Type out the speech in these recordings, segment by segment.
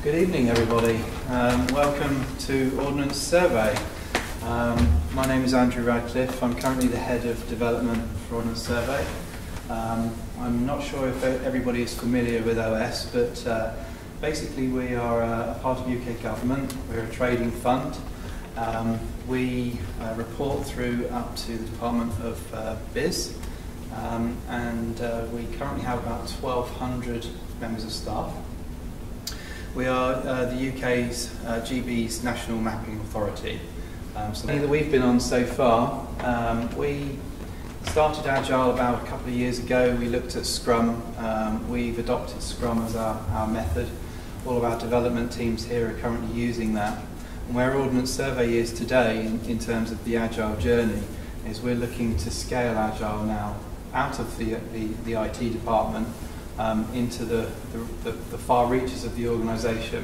Good evening, everybody. Welcome to Ordnance Survey. My name is Andrew Radcliffe. I'm currently the Head of Development for Ordnance Survey. I'm not sure if everybody is familiar with OS, but basically we are a part of UK government. We're a trading fund. We report through up to the Department of Biz, and we currently have about 1,200 members of staff. We are the UK's GB's National Mapping Authority. So that we've been on so far, we started Agile about a couple of years ago. We looked at Scrum. We've adopted Scrum as our method. All of our development teams here are currently using that. And where Ordnance Survey is today in terms of the Agile journey is we're looking to scale Agile now out of the IT department into the far reaches of the organisation.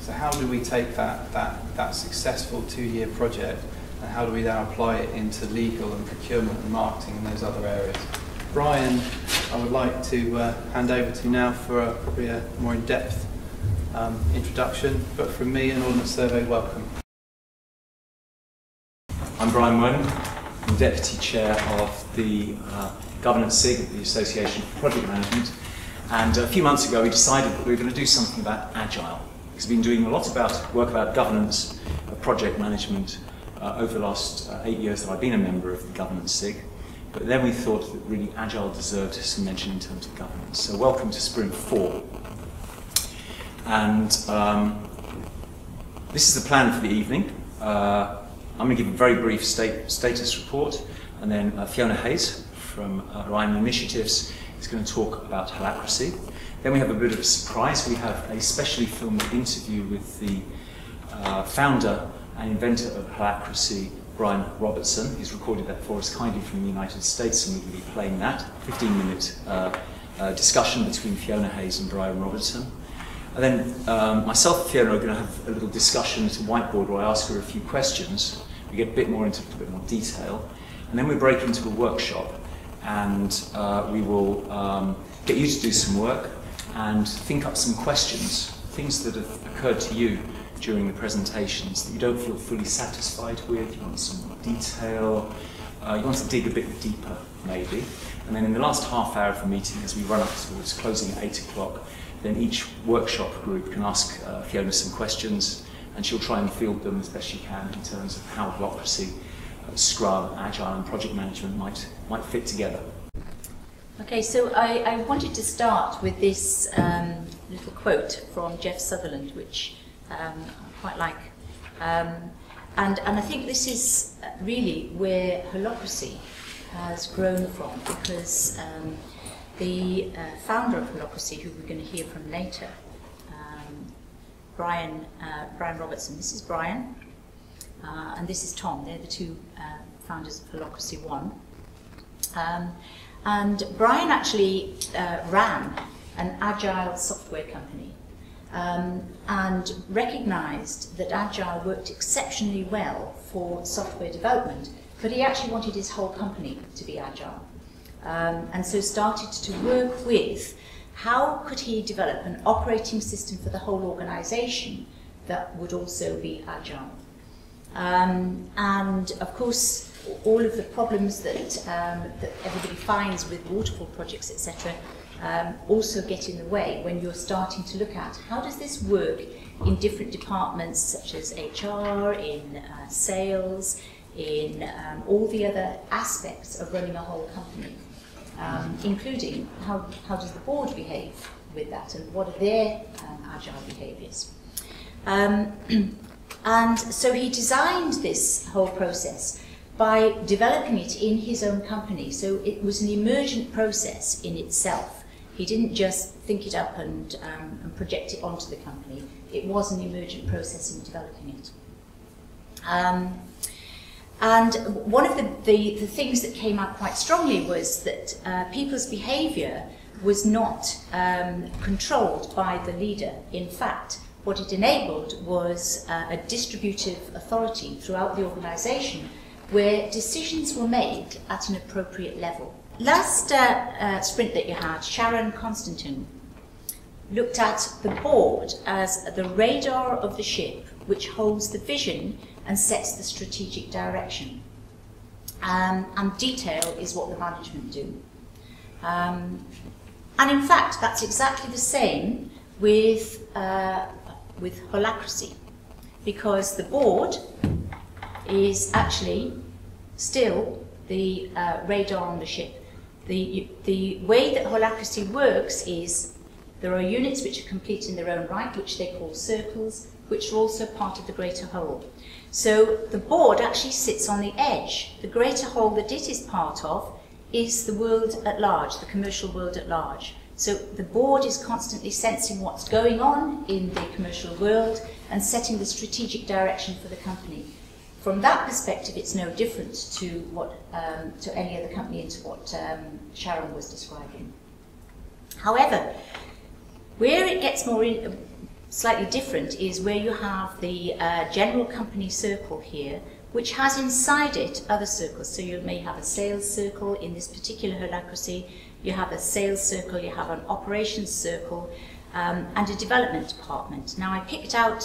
So how do we take that successful 2-year project and how do we then apply it into legal and procurement and marketing and those other areas? Brian, I would like to hand over to now for probably a more in-depth introduction, but from me and Ordnance Survey, welcome. I'm Brian Wynne, I'm Deputy Chair of the Governance SIG of the Association for Project Management. And a few months ago we decided that we were going to do something about Agile. Because we've been doing a lot of work about governance, project management over the last 8 years that I've been a member of the Governance SIG. But then we thought that really Agile deserved some mention in terms of governance. So welcome to Sprint 4. And this is the plan for the evening. I'm going to give a very brief status report, and then Fiona Hayes from Ryan Initiatives is going to talk about Holacracy. Then we have a bit of a surprise. We have a specially filmed interview with the founder and inventor of Holacracy, Brian Robertson. He's recorded that for us kindly from the United States, and we'll be playing that. 15-minute discussion between Fiona Hayes and Brian Robertson. And then myself and Fiona are going to have a little discussion at a whiteboard where I ask her a few questions. We get a bit more into a bit more detail. And then we break into a workshop, and we will get you to do some work and think up some questions, things that have occurred to you during the presentations that you don't feel fully satisfied with, you want some more detail, you want to dig a bit deeper maybe. And then in the last half hour of the meeting, as we run up towards closing at 8 o'clock, then each workshop group can ask Fiona some questions, and she'll try and field them as best she can in terms of how Holacracy, Scrum, Agile and project management might fit together. Okay, so I wanted to start with this little quote from Jeff Sutherland, which I quite like. And I think this is really where Holacracy has grown from, because the founder of Holacracy, who we're going to hear from later, Brian Robertson. This is Brian, and this is Tom. They're the two founders of Holacracy 1. And Brian actually ran an agile software company and recognised that Agile worked exceptionally well for software development, but he actually wanted his whole company to be Agile. And so started to work with how could he develop an operating system for the whole organisation that would also be Agile. And of course, all of the problems that everybody finds with waterfall projects, etc., also get in the way when you're starting to look at how does this work in different departments such as HR, in sales, in all the other aspects of running a whole company, including how does the board behave with that and what are their agile behaviours. And so he designed this whole process by developing it in his own company. So it was an emergent process in itself. He didn't just think it up and project it onto the company. It was an emergent process in developing it. And one of the things that came out quite strongly was that people's behaviour was not controlled by the leader. In fact, what it enabled was a distributive authority throughout the organisation where decisions were made at an appropriate level. Last sprint that you had, Sharon Constantine looked at the board as the radar of the ship, which holds the vision and sets the strategic direction. And detail is what the management do. And in fact, that's exactly the same with Holacracy, because the board is actually still the radar on the ship. The way that Holacracy works is there are units which are complete in their own right, which they call circles, which are also part of the greater whole. So the board actually sits on the edge. The greater whole that it is part of is the world at large, the commercial world at large. So the board is constantly sensing what's going on in the commercial world and setting the strategic direction for the company. From that perspective, it's no different to what to any other company and to what Sharon was describing. However, where it gets more slightly different is where you have the general company circle here, which has inside it other circles. So you may have a sales circle in this particular Holacracy, you have a sales circle, you have an operations circle, and a development department. Now, I picked out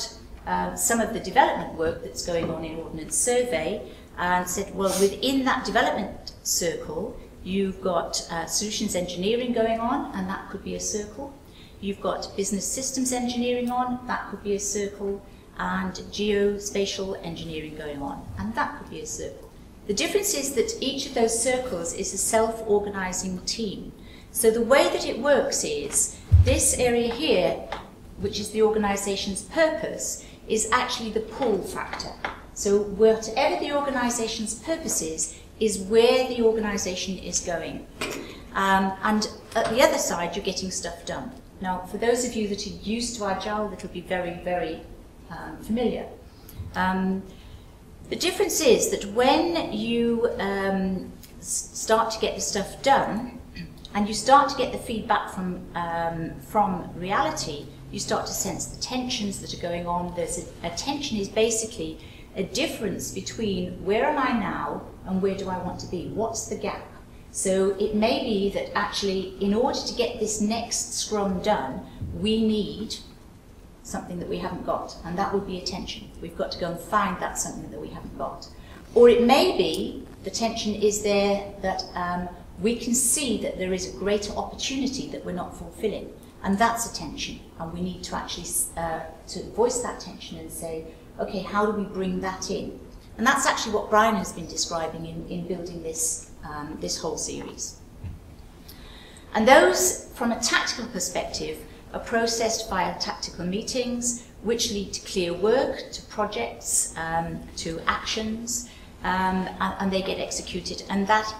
some of the development work that's going on in Ordnance Survey and said, well, within that development circle, you've got solutions engineering going on, and that could be a circle. You've got business systems engineering on, that could be a circle, and geospatial engineering going on, and that could be a circle. The difference is that each of those circles is a self-organizing team. So the way that it works is, this area here, which is the organization's purpose, is actually the pull factor. So whatever the organization's purpose is where the organization is going. And at the other side, you're getting stuff done. Now, for those of you that are used to Agile, that will be very, very familiar. The difference is that when you start to get the stuff done, and you start to get the feedback from reality, you start to sense the tensions that are going on. There's a tension is basically a difference between where am I now and where do I want to be? What's the gap? So it may be that actually, in order to get this next Scrum done, we need something that we haven't got, and that would be a tension. We've got to go and find that something that we haven't got. Or it may be the tension is there that we can see that there is a greater opportunity that we're not fulfilling, and that's a tension, and we need to actually to voice that tension and say, okay, how do we bring that in? And that's actually what Brian has been describing in building this this whole series. And those, from a tactical perspective, are processed via tactical meetings, which lead to clear work, to projects, to actions, and they get executed. And that,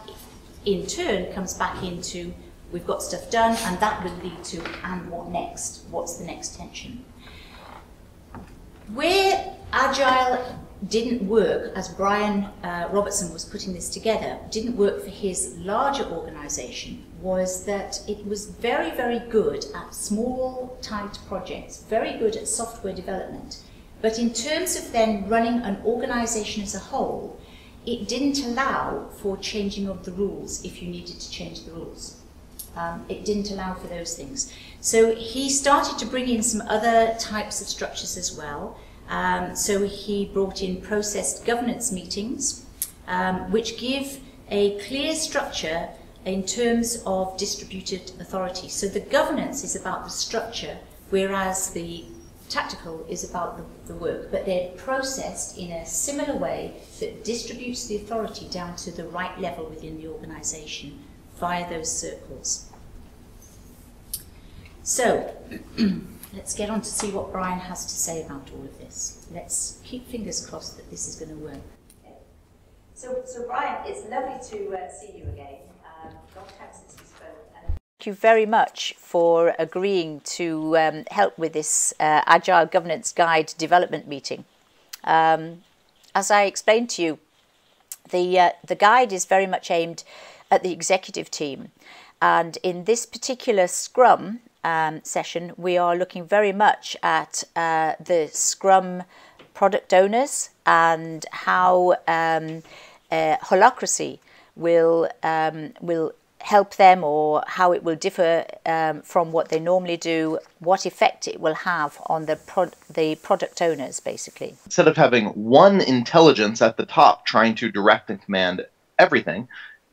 in turn, comes back into, we've got stuff done, and that will lead to, and what next? What's the next tension? Where Agile didn't work, as Brian Robertson was putting this together, didn't work for his larger organisation, was that it was very, very good at small, tight projects, very good at software development. But in terms of then running an organisation as a whole, it didn't allow for changing of the rules if you needed to change the rules. It didn't allow for those things. So he started to bring in some other types of structures as well. So he brought in processed governance meetings, which give a clear structure in terms of distributed authority. So the governance is about the structure, whereas the tactical is about the work, but they're processed in a similar way that distributes the authority down to the right level within the organisation via those circles. So, let's get on to see what Brian has to say about all of this. Let's keep fingers crossed that this is going to work. So Brian, it's lovely to see you again. Long time since we spoke. Thank you very much for agreeing to help with this Agile Governance Guide development meeting. As I explained to you, the guide is very much aimed at the executive team, and in this particular Scrum session, we are looking very much at the Scrum product owners and how Holacracy will help them, or how it will differ from what they normally do, what effect it will have on the product owners, basically? Instead of having one intelligence at the top trying to direct and command everything,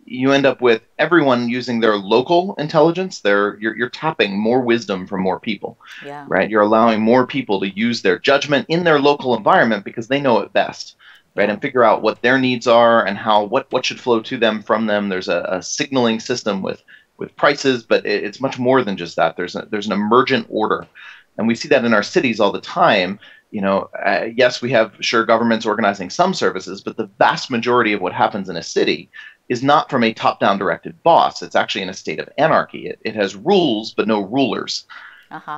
you end up with everyone using their local intelligence. You're tapping more wisdom from more people, Yeah. right? You're allowing more people to use their judgment in their local environment because they know it best, right? And figure out what their needs are and what should flow to them from them. There's a signaling system with prices, but it's much more than just that. There's an emergent order, and we see that in our cities all the time. Yes, we have governments organizing some services, but the vast majority of what happens in a city is not from a top-down directed boss. It's actually in a state of anarchy. It has rules, but no rulers.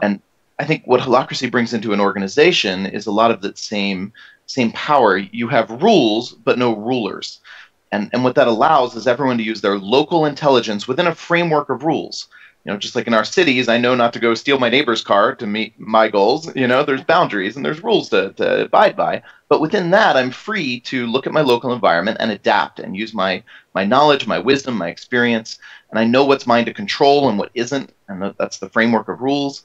And I think what Holacracy brings into an organization is a lot of that same power. You have rules, but no rulers. And what that allows is everyone to use their local intelligence within a framework of rules. Just like in our cities, I know not to go steal my neighbor's car to meet my goals. There's boundaries and there's rules to abide by. But within that, I'm free to look at my local environment and adapt and use my knowledge, my wisdom, my experience. And I know what's mine to control and what isn't. And that's the framework of rules.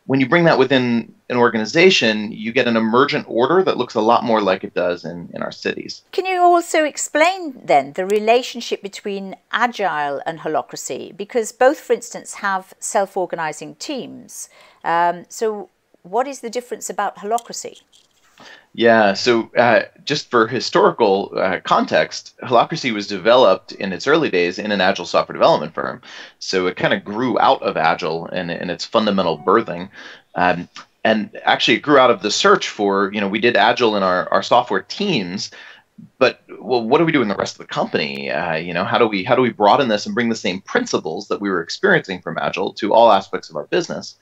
When you bring that within an organization, you get an emergent order that looks a lot more like it does in our cities. Can you also explain then the relationship between Agile and Holacracy? Because both, for instance, have self-organizing teams. So what is the difference about Holacracy? Yeah, so just for historical context, Holacracy was developed in its early days in an Agile software development firm. So it kind of grew out of Agile in its fundamental birthing. And actually it grew out of the search for, we did Agile in our software teams, but well, what do we do in the rest of the company? How do we broaden this and bring the same principles that we were experiencing from Agile to all aspects of our business,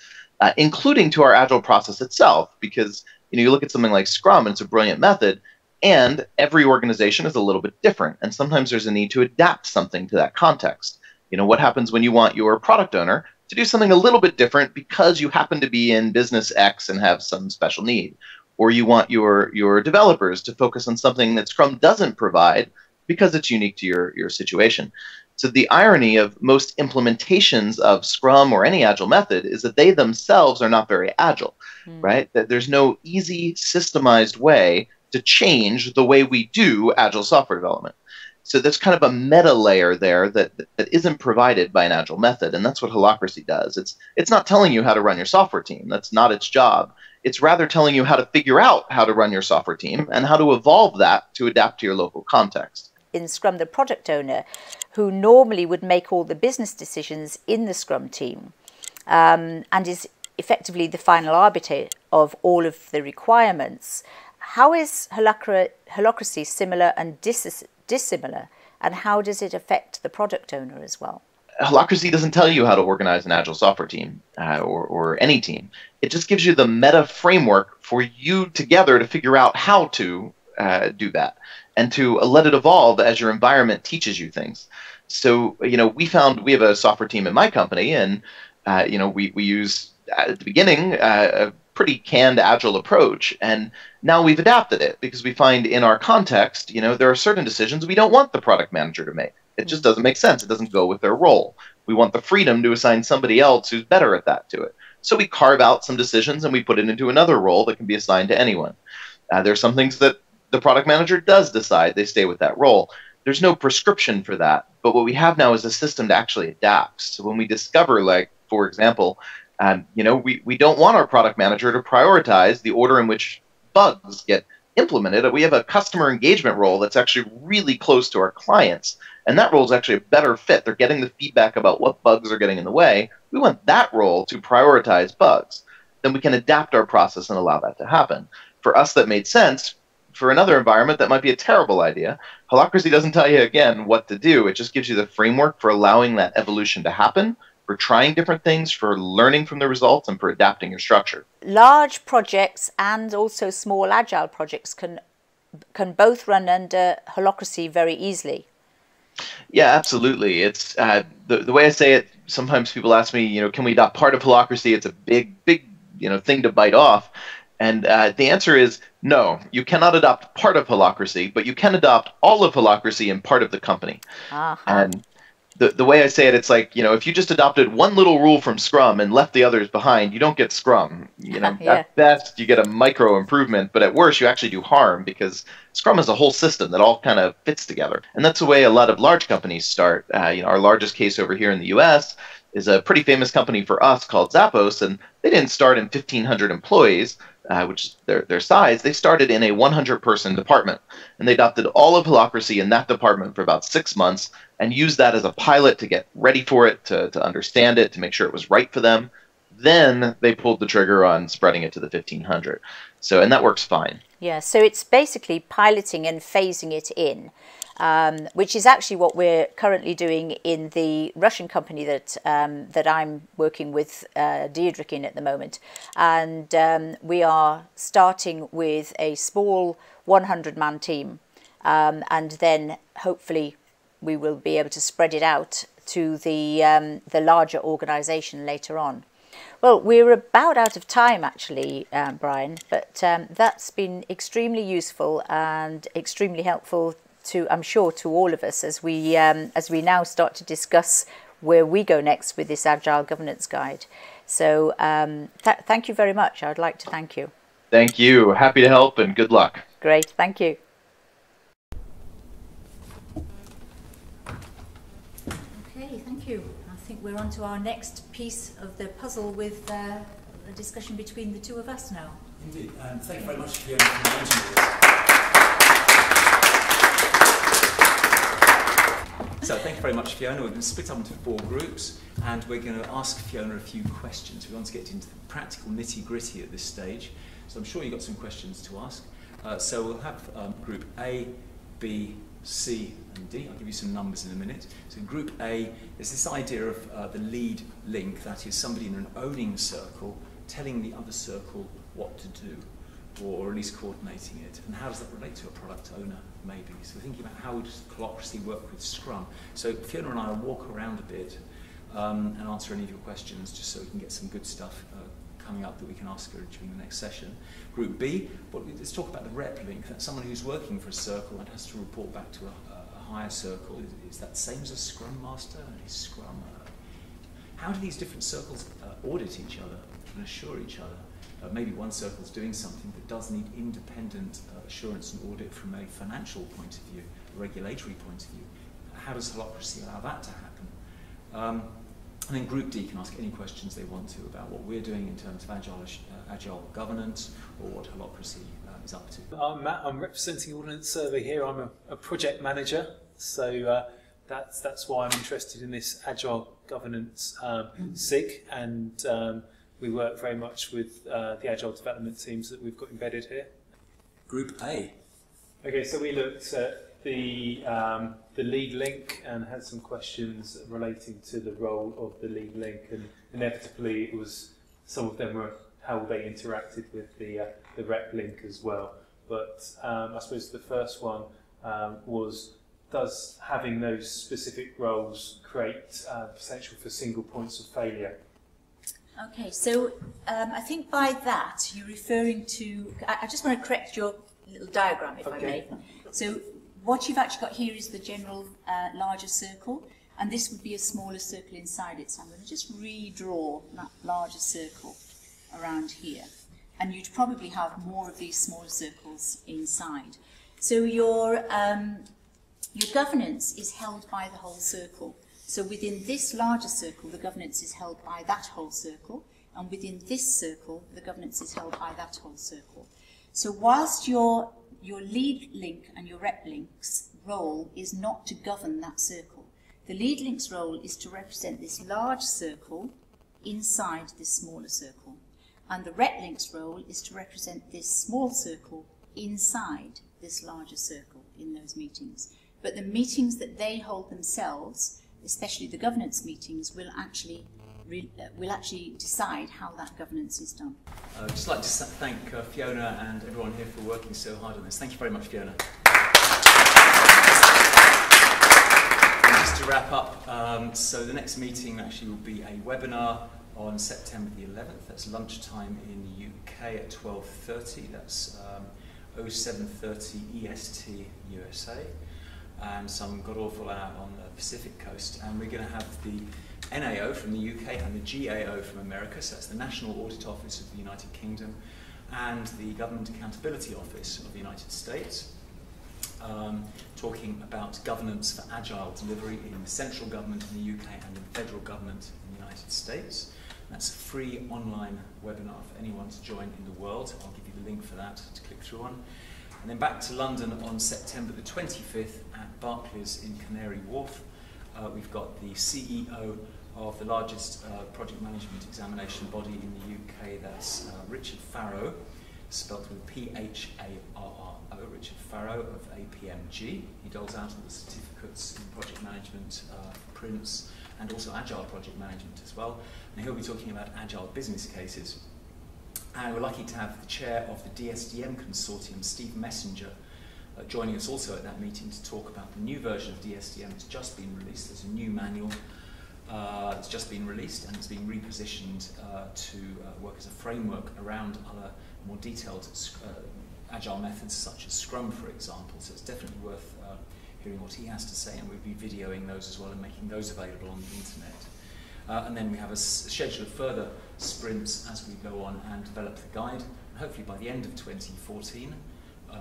including to our Agile process itself? Because you look at something like Scrum, and it's a brilliant method, and every organization is a little bit different. And sometimes there's a need to adapt something to that context. What happens when you want your product owner to do something a little bit different because you happen to be in business X and have some special need? Or you want your developers to focus on something that Scrum doesn't provide because it's unique to your situation. So the irony of most implementations of Scrum or any Agile method is that they themselves are not very Agile, right? That there's no easy systemized way to change the way we do Agile software development. So there's kind of a meta layer there that isn't provided by an Agile method, and that's what Holacracy does. It's not telling you how to run your software team. That's not its job. It's rather telling you how to figure out how to run your software team and how to evolve that to adapt to your local context. In Scrum, the product owner, who normally would make all the business decisions in the Scrum team and is effectively the final arbiter of all of the requirements, how is Holacracy similar and dissimilar, and how does it affect the product owner as well? Holacracy doesn't tell you how to organize an Agile software team or any team. It just gives you the meta framework for you together to figure out how to do that and to let it evolve as your environment teaches you things. So, we have a software team in my company, and, we use at the beginning a pretty canned Agile approach, and now we've adapted it because we find in our context, there are certain decisions we don't want the product manager to make. It just doesn't make sense. It doesn't go with their role. We want the freedom to assign somebody else who's better at that to it. So we carve out some decisions and we put it into another role that can be assigned to anyone. There's some things that the product manager does decide, they stay with that role. There's no prescription for that. But what we have now is a system to actually adapt. So when we discover, like, for example, we don't want our product manager to prioritize the order in which bugs get implemented. We have a customer engagement role that's actually really close to our clients. And that role is actually a better fit. They're getting the feedback about what bugs are getting in the way. We want that role to prioritize bugs. Then we can adapt our process and allow that to happen. For us, that made sense. For another environment, that might be a terrible idea. Holacracy doesn't tell you, again, what to do. It just gives you the framework for allowing that evolution to happen, for trying different things, for learning from the results, and for adapting your structure. Large projects and also small Agile projects can both run under Holacracy very easily. Yeah, absolutely. It's the way I say it. Sometimes people ask me, can we adopt part of Holacracy? It's a big, thing to bite off. And the answer is no. You cannot adopt part of Holacracy, but you can adopt all of Holacracy and part of the company. And the way I say it, it's like, if you just adopted one little rule from Scrum and left the others behind, you don't get Scrum. Yeah. At best, you get a micro improvement, but at worst, you actually do harm because Scrum is a whole system that all kind of fits together. And that's the way a lot of large companies start. Our largest case over here in the US is a pretty famous company for us called Zappos, and they didn't start in 1,500 employees, which is their size. They started in a 100-person department, and they adopted all of Holacracy in that department for about 6 months and used that as a pilot to get ready for it, to understand it, to make sure it was right for them. Then they pulled the trigger on spreading it to the 1,500. And that works fine. Yeah, so it's basically piloting and phasing it in, which is actually what we're currently doing in the Russian company that I'm working with Diedrich in at the moment. And we are starting with a small 100-man team, and then hopefully we will be able to spread it out to the larger organisation later on. Well, we're about out of time actually, Brian, but that's been extremely useful and extremely helpful to, I'm sure, to all of us as we now start to discuss where we go next with this Agile Governance Guide. So thank you very much. I would like to thank you. Thank you. Happy to help and good luck. Great. Thank you. Okay, thank you. I think we're on to our next piece of the puzzle with a discussion between the two of us now. Indeed, and thank you very much, Fiona, for managing this. So thank you very much, Fiona. We've been split up into 4 groups, and we're going to ask Fiona a few questions. We want to get into the practical nitty-gritty at this stage, so I'm sure you've got some questions to ask. So we'll have Group A, B, C and D. I'll give you some numbers in a minute. So Group A is this idea of the lead link, that is somebody in an owning circle telling the other circle what to do, or at least coordinating it. And how does that relate to a product owner, maybe? So we're thinking about how does Holacracy work with Scrum. So Fiona and I will walk around a bit and answer any of your questions, just so we can get some good stuff coming up that we can ask her during the next session. Group B, let's talk about the rep link. That's someone who's working for a circle and has to report back to a higher circle. Is that the same as a Scrum Master? Is Scrum? How do these different circles audit each other and assure each other? Maybe one circle is doing something that does need independent assurance and audit from a financial point of view, a regulatory point of view. How does Holacracy allow that to happen? And then Group D can ask any questions they want to about what we're doing in terms of agile governance, or what Holacracy is up to. I'm Matt. I'm representing Ordnance Survey here. I'm a project manager, so that's why I'm interested in this Agile Governance SIG, and we work very much with the Agile development teams that we've got embedded here. Group A. Okay, so we looked at the lead link and had some questions relating to the role of the lead link, and inevitably it was, some of them were how they interacted with the rep link as well. But I suppose the first one was, does having those specific roles create potential for single points of failure? Okay, so I think by that you're referring to, I just want to correct your little diagram, if I may. So what you've actually got here is the general larger circle, and this would be a smaller circle inside it. So I'm going to just redraw that larger circle around here, and you'd probably have more of these smaller circles inside. So your governance is held by the whole circle. So within this larger circle, the governance is held by that whole circle, and within this circle, the governance is held by that whole circle. So whilst your lead link and your rep link's role is not to govern that circle, the lead link's role is to represent this large circle inside this smaller circle, and the rep link's role is to represent this small circle inside this larger circle in those meetings. But the meetings that they hold themselves, especially the governance meetings, will actually decide how that governance is done. I'd just like to thank Fiona and everyone here for working so hard on this. Thank you very much, Fiona. And just to wrap up, so the next meeting actually will be a webinar on September the 11th. That's lunchtime in the UK at 12:30. That's 07:30 EST USA. and some god-awful out on the Pacific coast. And we're going to have the NAO from the UK and the GAO from America, so that's the National Audit Office of the United Kingdom, and the Government Accountability Office of the United States, talking about governance for agile delivery in central government in the UK and in federal government in the United States. That's a free online webinar for anyone to join in the world. I'll give you the link for that to click through on. And then back to London on September the 25th at Barclays in Canary Wharf. We've got the CEO of the largest project management examination body in the UK, that's Richard Farrow, spelt with P-H-A-R-R-O, Richard Farrow of APMG. He doles out all the certificates in project management, prints, and also agile project management as well. And he'll be talking about agile business cases. And we're lucky to have the chair of the DSDM consortium, Steve Messenger, joining us also at that meeting to talk about the new version of DSDM that's just been released. There's a new manual that's just been released, and it's being repositioned to work as a framework around other more detailed agile methods such as Scrum, for example. So it's definitely worth hearing what he has to say, and we'll be videoing those as well and making those available on the internet. And then we have a schedule of further sprints as we go on and develop the guide. And hopefully by the end of 2014,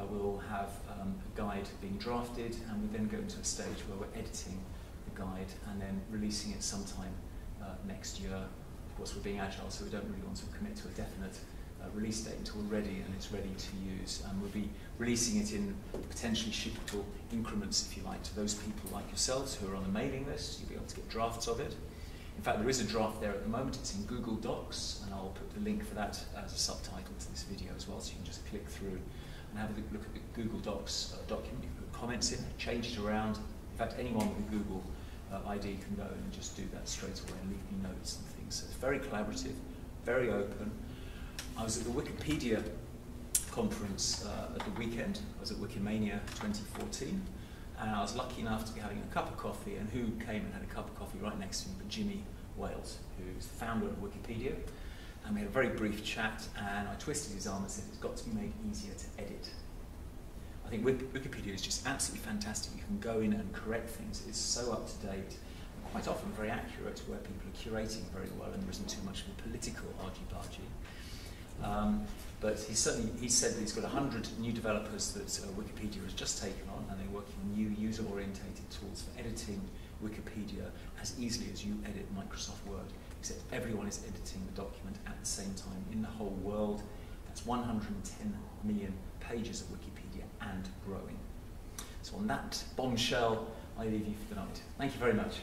we'll have a guide being drafted, and we then go into a stage where we're editing the guide and then releasing it sometime next year. Of course, we're being agile, so we don't really want to commit to a definite release date until we're ready and it's ready to use. And we'll be releasing it in potentially shippable increments, if you like, to those people like yourselves who are on the mailing list. You'll be able to get drafts of it. In fact, there is a draft there at the moment. It's in Google Docs, and I'll put the link for that as a subtitle to this video as well, so you can just click through and have a look at the Google Docs document. You can put comments in, change it around. In fact, anyone with a Google ID can go and just do that straight away and leave me notes and things. So it's very collaborative, very open. I was at the Wikipedia conference at the weekend. I was at Wikimania 2014. And I was lucky enough to be having a cup of coffee, and who came and had a cup of coffee right next to me but Jimmy Wales, who's the founder of Wikipedia. And we had a very brief chat, and I twisted his arm and said, it's got to be made easier to edit. I think Wikipedia is just absolutely fantastic. You can go in and correct things. It's so up to date, and quite often very accurate, where people are curating very well and there isn't too much of a political argy-bargy. But he said that he's got 100 new developers that Wikipedia has just taken on, and they're working on new user-orientated tools for editing Wikipedia as easily as you edit Microsoft Word, except everyone is editing the document at the same time in the whole world. That's 110 million pages of Wikipedia and growing. So on that bombshell, I leave you for the night. Thank you very much.